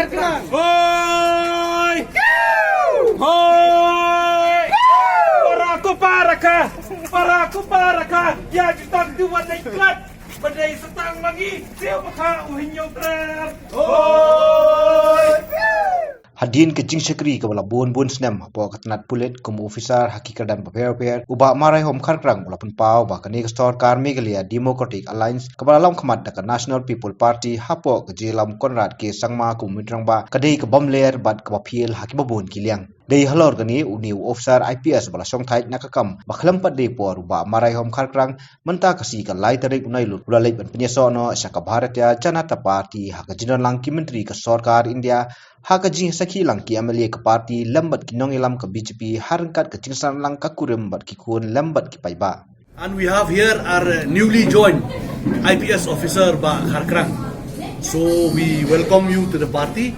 Hoi! Hoi! Para aku paraka. Ya kita dua naiklat. Badai setang lagi. Siapa uhinyong krab. Hoi! Hadin ke jing sekri ke bala bon snam po katnat pulit kum officer hakikar dan paper uba marai hom kharkrang bala pun pau ba kani sorkar Meghalaya Democratic Alliance ke bala lam khamat da National People Party hapo ke jelam konrad ke sangma kum mitrang ba kadai ke bomler bat ke bapil hakiba bon kiliang dei halor gani uni officer IPS bala song thai nakakam bakhlam pat dei por uba marai hom kharkrang menta kasi ka lai tarik unai lut ula lei ban penyeso no saka Bharatiya Janata Party haka jinan lang ki menteri ke sorkar India haka jing sakhi lang ki MDA ke parti lambat ki nong ilam ke BJP harangkat ke jingsan lang ka kurem bat ki kun lambat ki paiba. And we have here our newly joined IPS officer ba Kharkrang. So we welcome you to the party.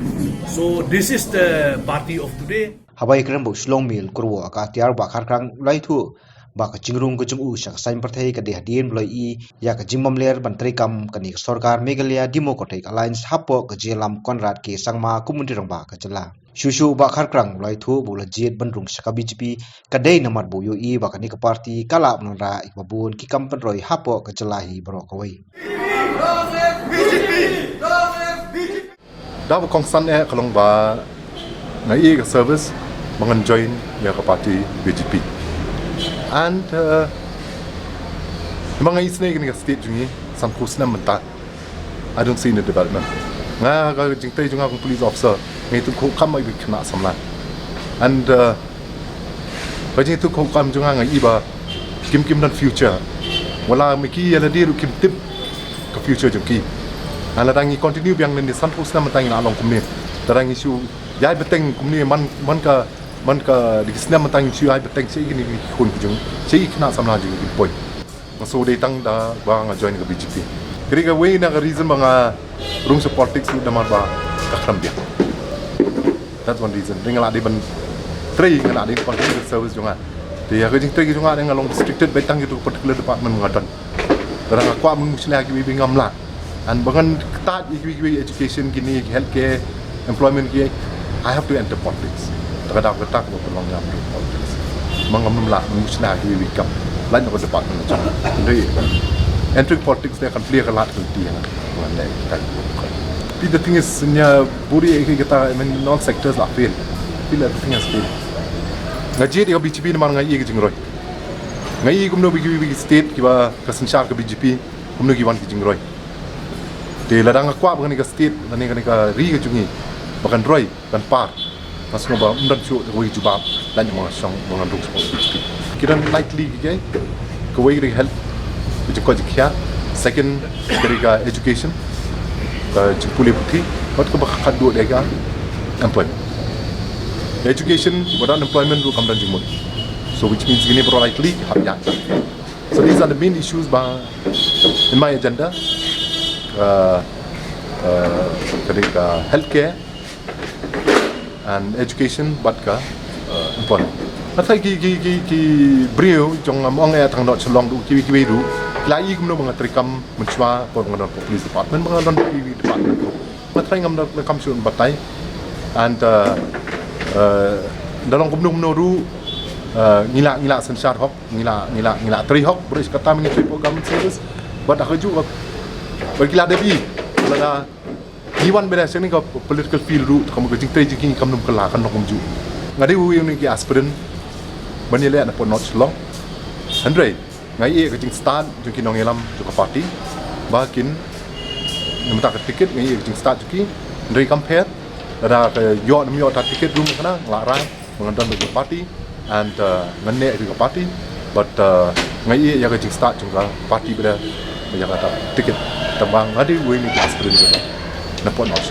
So this is the party of today. Habai krembo slong mil kurwo aka tiar ba Kharkrang lai thu ba ka jingrung ko jungu sak sain parthai ka de hadien bloi I ya ka jingmam ler bantri kam kani sorkar Meghalaya Democratic Alliance hapo ka jelam konrad ke sangma kumunti rang ba ka jala shushu ba Kharkrang lai thu bula jet bandrung saka BJP ka dei namar bo yo I ba kani ka party kala nra ikbabun ki kam panroi hapo ka jala hi bro ka wei da kong san kalong ba ngai ka service mangan join ya ka party BJP and mga isne gini ka state jungi sampus na menta I don't see the development nga ga jingtai junga kong police officer ngai tu ko kam mai bikna samla and ba jing tu ko kam junga ngai iba kim dan future wala miki yala diru kim tip ka future jungi ala dangi continue biang ni sampus na menta ina long kumni tarangi su yai beteng kumni man ka di snem tang chu ai beteng sei ni khun jung sei khna samla jing ki poi so de tang da ba nga join ka BJP kri ka we na ka reason ba room so politics da mar ba ka khram bia that's one reason ringala de ban trei ngala de political service junga de ya ka jing trei junga de ngalong restricted betang itu particular department ngadan darang akwa mun musla ki bi ngamla and bangan tat education gini healthcare employment ki I have to enter politics kadang ketak bertolong yang politics mengambil musnah di wikam lain apa department macam jadi entry politics dia akan clear kelat keliti yang mana kita tapi the thing is nya buri kita I mean non sectors lah fail the thing is fail ngaji dia BJP nama ngai ke jingroi ngai kumno BJP state kiba kasensyar ke BJP kumno kiwan ke jingroi de ladang akwa bukan ke state dan ni ka ri ke jungi bahkan roi dan par masuk ba undan chu we jubab lan mo song mo nduk BJP kiran likely ke we help which ko jikya second kariga education jipule puthi wat ko bakhat do dega employment education without employment will come down jimut so which means gini pro likely habya so these are the main issues ba in my agenda kariga healthcare and education but ka employment athai ki brio jong among ya thang dot chlong du ki du lai kumno mga trikam munchwa por mga police department mga don TV department mathai ngam dot kam sun batai and dalong kumno ru ngila sensar hok ngila trei hok boris kata mengi program service but akaju berkila debi lada Iwan beda sini ka political field route kamu ke jingtai jing kam num kala kan nokum ju ngadi wi ni ki aspirin banile na po notch long andre ngai ke jing start ju ki nong elam ju ka party bakin nemta ka ticket ngai ke jing start ju ki andre compare ada ke yo nam yo ta ticket room kana la rai mengandan ke party and ngane ke party but ngai ya ke jing start ju ka party beda ya ka ticket tambang ngadi wi ni ki aspirin ju na po notch